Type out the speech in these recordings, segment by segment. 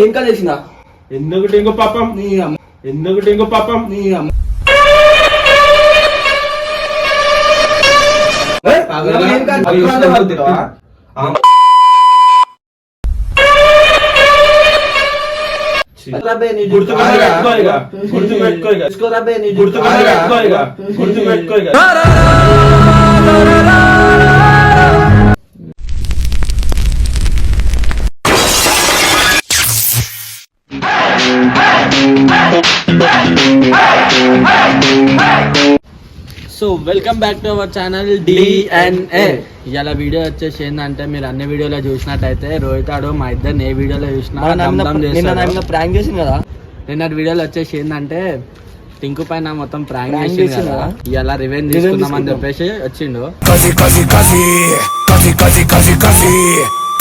ఇంకా చేసిన ఎందుకు ఇంకో పాపం నీ అమ్మ ఎందుకు ఇంకో పాపం నీ అమ్మ so welcome back to our channel DNA. ఇలా వీడియో వచ్చేసి ఏంటంటే మీరు అన్ని వీడియోలో చూసినట్టయితే రోహిత్ ఆడు మా ఇద్దరు ఏ వీడియోలో చూసినా ప్రాంక్ చేసింది కదా. నిన్నటి వీడియోలో వచ్చేసి ఏంటంటే టింకు పైన మొత్తం ప్రాంక్ చేసింది కదా. ఇలా రివెంజ్ తీసుకుందామని చెప్పేసి వచ్చిండు.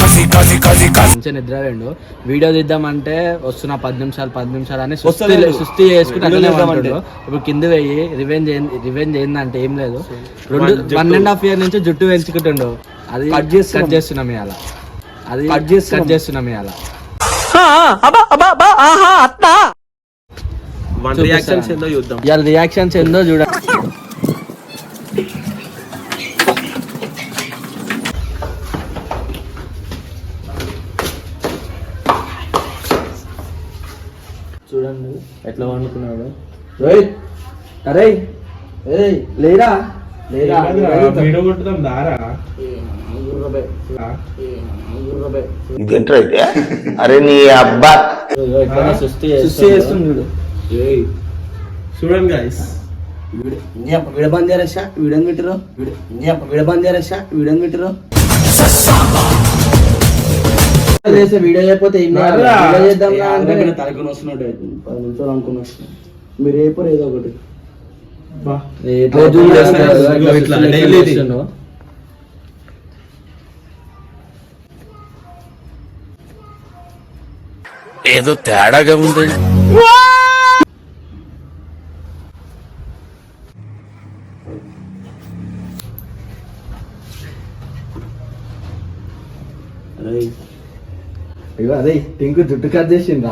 మంచిగా నిద్ర వేయండు. వీడియో తీద్దామంటే వస్తున్నా 10 నిమిషాలు అని సుస్థి చేసుకుంటే ఇప్పుడు కింద వెయ్యి రివెంజ్ ఏందంటే ఏం లేదు. 1.5 year నుంచి జుట్టు పెంచుకుంటుండు. అది కట్ చేస్తున్నాం ఇవాళ. అది కట్ చేస్తున్నాం ఇవాళ. రియాక్షన్స్ ఏందో చూడండి. చూడండి ఎట్లా వండుకున్నాడు రోహిత్. అరే లేరా లేరా ఇదేంటైతే అరే నీ అబ్బా సుస్థి చేస్తుంది చూడు. చూడండి గైస్ విడబంద్ చేరేసా వీడియో పెట్టిరు. విడబంద్ చేరేసా వీడియో పెట్టిరు. వీడియో చేయకపోతే తలకొని వస్తున్నాడు 10 నిమిషాలు అనుకుని వస్తున్నాడు. మీరు అయిపోరు ఏదో ఒకటి ఏదో తేడాగా ఉంది. ఇగో అదే టింకు జుట్టు కట్ చేసిండ్రా.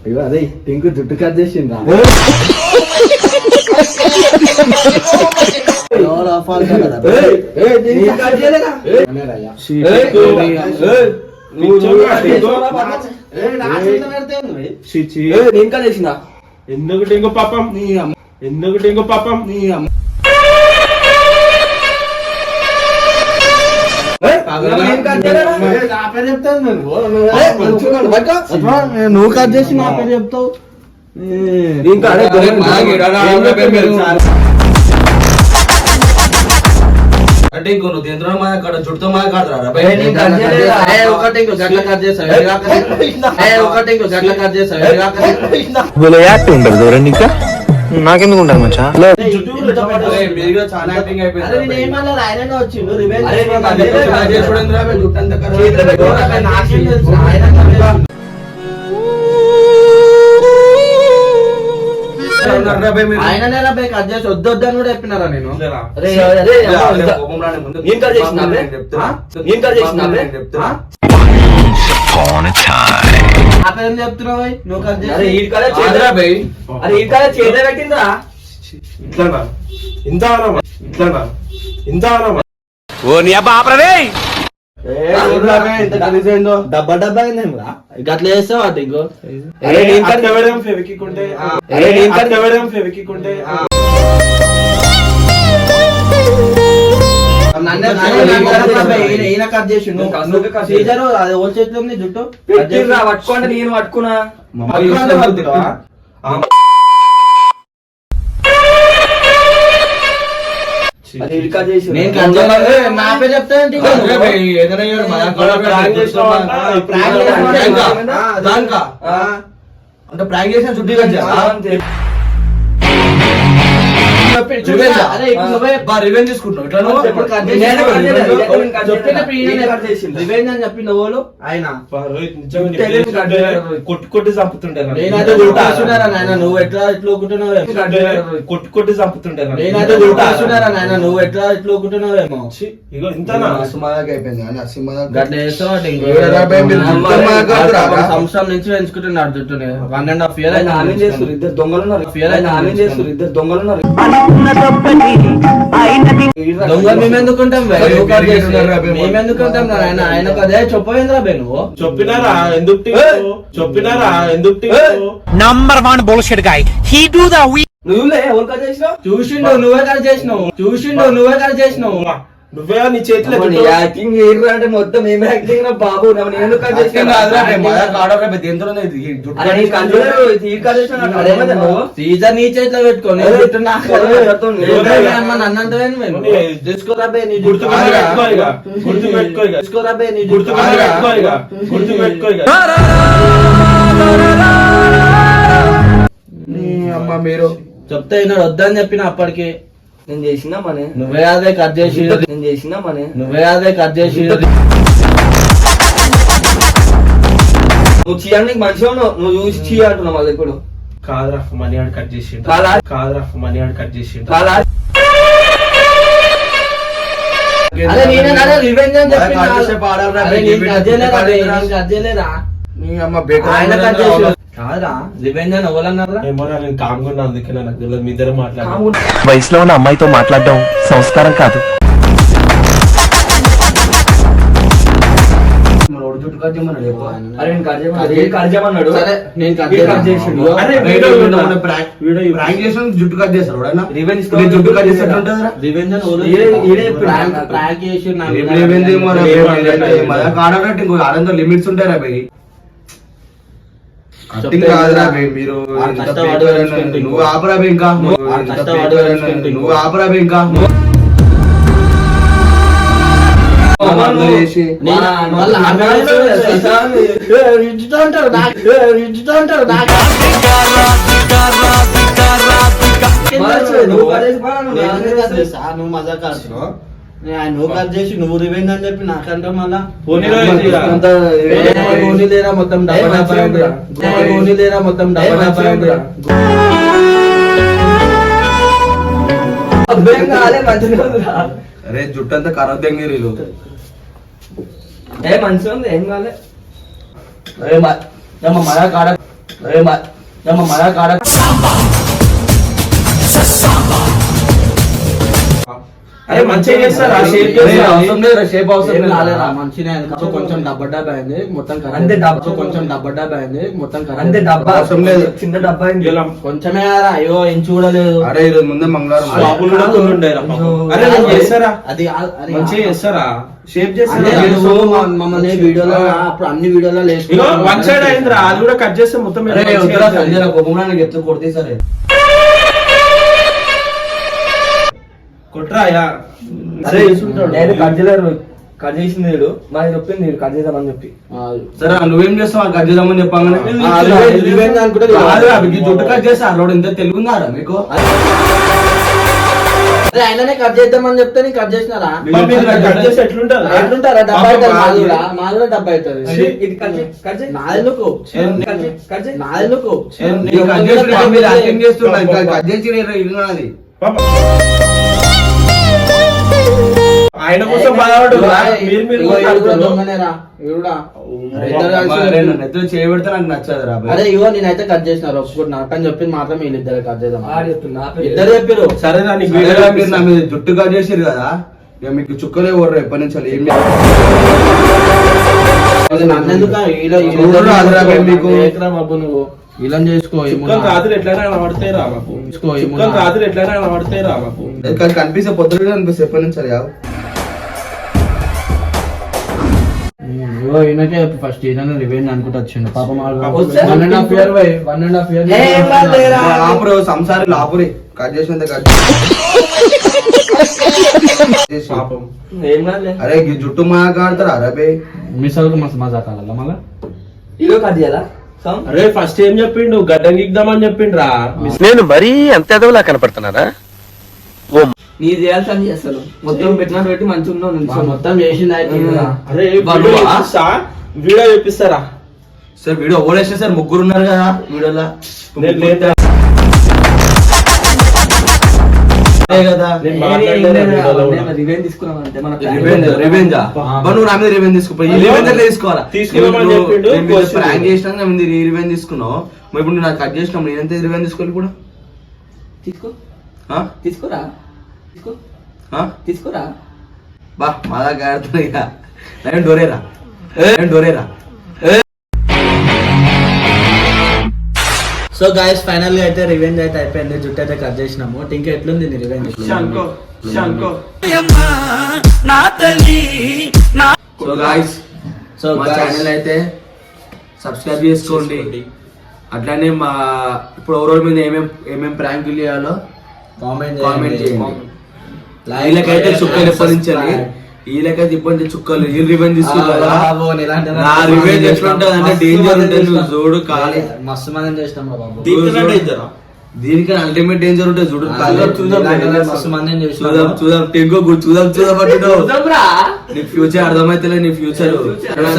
ఇగో అదే టింకు జుట్టు కట్ చేసిండ్రా. ఇంకా చేసిన ఎందుకు ఇంకో పాపం నీ అమ్మ ఎందుకు ఇంకో పాపం నీ అమ్మ నువ్వు కట్ చేసి నా పేరు చెప్తావు. అంటే ఇంకో నువ్వు తింటున్నా మా అక్కడ చుట్టూ మా కాడరా ఇంకా నాకెందుకు ఉంటాను మచ్చా. ఆయన కట్ చేసి వద్దని కూడా చెప్పినారా నేను. చెప్తున్నావు నువ్వు కట్ చేసి చేతిలో పెట్టిందిరా. డబ్బా డబ్బా అయిందేమరా అట్లా చేస్తావు. అటు ఇంకో ఫెవికికుంటే కట్ చేసి అది ఓల్ చేతిలో ఉంది జుట్టు పట్టుకోండి. నేను పట్టుకున్నా నా పేరు చెప్తానంటే ప్రాంక్ చేసిన చుట్టూ అరే ఇప్పుడు నువ్వే రివెంజ్ తీసుకుంటావు ఇట్లా నువ్వు ఎప్పుడు కట్ నేను చేసినావు? కట్ చేయలేదు. చెప్పినప్పుడు ఈయన నేను కట్ చేసిండు. రివెంజ్ అని చెప్పిన వాళ్ళు ఆయన రోహిత్ నిజంగా నీ తెలియదు place కట్ ఉంటే చేయలేదు. కొట్టి చంపుతుండే నన్ను. నేనైతే గుర్తొస్తున్నారా నాయన నువ్వు ఎట్లా ఊకుంటున్నావేమో కొట్టి చంపుతుండే నన్ను. నేనైతే గుర్తొస్తున్నారా నాయన నువ్వు ఎట్లా ఊకుంటున్నావేమో ఛీ, ఇగో ఇంతనా అసమాధానం అయిపోయింది కానీ అసమాధానం గట్ల చేస్తావు అంటే ఇంకో ఏరా బే, మీరు జుట్టు మాట్లాడుతురా? ఒక సంవత్సరం నుంచి పెంచుకుంటున్నాడు జుట్టుని 1.5 year ఆయన ఆమె చేస్తారు ఇద్దరు దొంగలు ఉన్నారు ఆయన ఆమె చేస్తారు ఇద్దరు దొంగలు ఉన్నారు దొంగ మేమెందుకుంటాం మీరు మేమెందుకుంటాం ఆయన ఆయనకు అదే చెప్పవేంద్రా బే నువ్వు చెప్పినారా ఎందుకు టీకు? చెప్పినారా ఎందుకు teak? Number one bullshit guy. He do the we. నువ్వులే ఎవరు కట్ చేసినావు చూసిండు నువ్వే కట్ చేసినావు నువ్వే నీ చేతిలో నీ జుట్టు- యాక్టింగ్ ఏంటి అంటే మొత్తం ఏం యాక్టింగ్ రా బాబు నేను ఎందుకు కట్ చేసినా సీజన్ నీ చేతిలో పెట్టుకొని అరే, జుట్టు నాకు అరే, నన్నంతవేను మేము తీసుకోరా బే నీ గుర్తు జుట్టు పెట్టుకో ఇక. గుర్తు పెట్టుకో ఇక. తీసుకోరా బే నీ గుర్తు జుట్టు పెట్టుకో ఇక. గుర్తు పెట్టుకో ఇక. అమ్మ మీరు చెప్తే ఈనాడు వద్దని చెప్పిన అప్పటికి నేను చేసినా మనే నువ్వే అదే కట్ చేసి నేను చేసినా మనే నువ్వు చీయడానికి మంచిగా ఉన్నావు నువ్వు చూసి చీయ అంటున్నావు మళ్ళీ ఇప్పుడు కాదురా మనీ ఆడు కట్ చేసిండు. కాదా? కాదురా మనీ ఆడు కట్ చేసిండు. చాలా అరే నేనే కదా రివెంజ్ అని చెప్పిన కట్ చేసే పాడాలిరా, అరే నేను కట్ చేయలేరా బే, కట్ నేను కట్ చేయలేరా నీ అమ్మ బేకర్ ఆయన కట్ చేసి కాదురా రివెంజ్ అని ఎవరన్నారా ఏమోరా నేను కామ్గా ఉన్నా అందుకే నాకు తెలియదు మీ ఇద్దరు మాట్లాడారు. వయసులో ఉన్న అమ్మాయితో మాట్లాడడం సంస్కారం కాదు. జుట్టు కట్ చేయమన్నాడు చెప్పు. అరే నేను కట్ చేయమన్నాడు ఏ కట్ చేయమన్నాడు సరే నేను కట్ ఏ కట్ చేసిండు అరే, అరే, వీడియో వీడియో ఉన్నా. ఉన్న ప్రాంక్ వీడియో ప్రాంక్ చేసిన జుట్టు కట్ చేస్తాడు ఎవడన్నా? రివెంజ్ నేను జుట్టు కట్ చేస్తే ఎట్లుంటుందిరా? రివెంజ్ అని ఈడే ఎవరు ప్రాంక్ చేసి నాకు ఏమైంది ఇంకో ఆడంతో లిమిట్స్ ఉంటారా బై కట్టింగ్ కాదురా బై మీరు ఆ ఇంత కష్టపడి పేపర్ పెంచుకుంటే నువ్వు ఆపరా బై ఇంకా ఆ ఇంత కష్టపడి పేపర్ పెంచుకుంటే నువ్వు ఆపరా బై ఇంకా చేసి మళ్ళీ అంటారు నాకు నువ్వు మజా కాస్తున్నావు నువ్వు కట్ చేసి నువ్వు రివెంజ్ అని చెప్పి నాకంటే మళ్ళా పోనీ రోహిత్ ఇక. ఓనీ లేరా మొత్తం డబ్బా ఓనీ లేరా మొత్తం డబ్బా అరే జుట్టు అంతా ఖరాబ్ దగ్గర ఏ మంచిగా ఉంది ఏం కాలే మళ్ళా కాడ మళ్ళా కాడ అరే మంచిగా చేస్తారా షేప్ అవసరం లేదు షేప్ అవసరం ఏం లేదు కాలేరా మంచిగా కొంచెం డబ్బా అయింది మొత్తం అంతే డబ్బా. కొంచెం డబ్బా అయింది మొత్తం అంతే డబ్బా అవసరం లేదు చిన్న డబ్బా అయింది ఇలా కొంచెమే అయ్యో ఏం చూడలేదు అరే ఈరోజు ముందే మంగళవారం షాపులు కూడా కొన్ని ఉండేరా పాపం. అరే నేను చేస్తారా అది మంచిగా చేస్తారా షేప్ అంటే చేస్తారా నువ్వు మమ్మల్ని వీడియోలో అప్పుడు అన్ని వీడియోలో ఇగో వన్ సైడ్ అయిందిరా అది కూడా కట్ చేస్తే మొత్తం అరే మంచిగా వద్దురా అవుతుంది. సంజయ్ గొప్ప చెప్తే కొడితే సరే కొట్రా యా అరే నేను కట్ చేయలేరు కట్ చేసింది వీడు నాకు చెప్పింది వీడు కట్ చేద్దామని చెప్పి సరే నువ్వేం చేస్తావు కట్ చేద్దామని చెప్పాగానే రివెంజ్ అనుకుంటే కాదురా, మీకు జుట్టు కట్ చేస్తా రోడ్ ఇంత తెలుగుందారా మీకు అరే ఆయననే కట్ చేద్దామని చెప్తే నేను కట్ చేసినారా మరి మీరు కట్ చేస్తే ఎట్లుంటారు ఎట్లుంటారా డబ్బా అవుతుంది మాది కూడా డబ్బా అవుతుంది ఇది కట్ చేయి, కట్ చేయి. నాదెందుకు కట్ చేయి, కట్ చేయి. నాదెందుకు నీకు కట్ చేసి మీరు యాక్టింగ్ చేస్తున్నారు ఇంకా కట్ చేసి ఇది నాది పాప. ఆయన కోసం బాధపడు మీరు మీరు కొట్లాడుతున్నారు. దొంగనేరా ఇవిడా నెత్తులు చేయబెడితే నాకు నచ్చదురా భయ్. అరే ఇగో నేనైతే కట్ చేసిన ఒప్పుకుంటున్నా అని చెప్పింది మాత్రం వీళ్ళిద్దరు కట్ చేద్దాం ఆడు చెప్తున్నా, ఆపే. ఇద్దరు చెప్పారు సరేనా నీకు సరేరా, వీడియో మీరు నా మీద జుట్టు కట్ చేసారు కదా ఇక మీకు చుక్కలే ఓడరు ఎప్పటి నుంచి ఏం నన్నెందుకు చూడరా అదిరా భయ్ మీకు. బాబు నువ్వు ఇలా చేసుకో చుక్కలు రాత్రి ఎట్లయినా కనబడతాయి రా మాకు చుక్కలు రాత్రి ఎట్లయినా కనబడతాయి రా మాకు కానీ కనిపిస్తే పొద్దున కనిపిస్తే ఎప్పటి నుంచి అది ఈయనకే ఫస్ట్ ఈయన రివెంజ్ అనుకుంటూ వచ్చిండు పాపం వస్తే? 1.5 year 1.5 year ఆపురు సంసారి ఆపురి కట్ చేసినంత కట్ చేసి. పాపం ఏం కాదులే అరే ఈ జుట్టు మాట్లాడతారా అరే మిస్ అవుతూ మస్తు మజా కావాలా మళ్ళా ఇగో కట్ చేయాలా అరే ఫస్ట్ ఏం చెప్పిండు గడ్డం గిద్దామని చెప్పిండు రా నేను మరీ అంత ఎదవలా కనపడుతున్నారా నీ చేయాల్సింది చేస్తాను మొత్తం పెట్టినట్టు పెట్టి మంచిగా ఉన్నావు నిల్చో. మొత్తం చేసింది అయితే ఇంకా. అరే వాళ్ళు వీడియో ఆ? చూపిస్తా, వీడియో చూపిస్తారా? సార్ వీడియో ఓడేసిన సార్ ముగ్గురు ఉన్నారు కదా వీడియోలో నేను లేదా? కదా నేను మాట్లాడలేదు వీడియోలో కూడా. రివెంజ్ తీసుకున్నాం అంటే మన రివెంజ్ నువ్వు నా మీద రివెంజ్ తీసుకో రివెంజ్ ఎట్లా తీసుకోవాలా తీసుకున్నామని చెప్పిండు, question. ప్రాంక్ చేసినా రివెంజ్ తీసుకున్నావు మరి ఇప్పుడు నువ్వు నాకు కట్ చేసినావు నేను ఎంత రివెంజ్ తీసుకోవాలి ఇప్పుడు తీసుకో తీసుకోరా తీసుకో తీసుకోరా బా మా దాకా ఆడుతున్నా ఇక నేను డోరేరా డోరేరా. సో గాయస్ ఫైనల్ గా అయితే రివెంజ్ అయితే అయిపోయింది. జుట్టు అయితే కట్ చేసినాము. ఇంకా ఎట్లుంది నీ రివెంజ్? సో గాయ్స్ మా ఛానల్ అయితే సబ్స్క్రైబ్ చేసుకోండి. అట్లానే మా ఇప్పుడు ఓవరాల్ మీద ఏమేం ప్రాంకులు చేయాలో కామెంట్ చేయండి. వీళ్ళకైతే చుక్కలు ఎప్పటి నుంచి వీళ్ళకైతే ఇప్పటి నుంచి చుక్కలు ఈ రివెంజ్ తీసుకున్నా నా రివెంజ్ ఎట్లా ఉంటుంది అంటే డేంజర్ ఉంటుంది. నువ్వు చూడు కాలే మస్తు మంది చేసినాం రా బాబు. దీనికి అల్టిమేట్ డేంజర్ ఉంటుంది చూడు. మస్తు మంది చూద్దాం చూద్దాం టెంకో చూద్దాం చూద్దాం పట్టినో నీ ఫ్యూచర్ అర్థమైతే నీ ఫ్యూచర్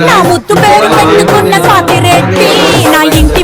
నా ముద్దు పేరు పెట్టుకున్న స్వాతి రెడ్డి నా ఇంటి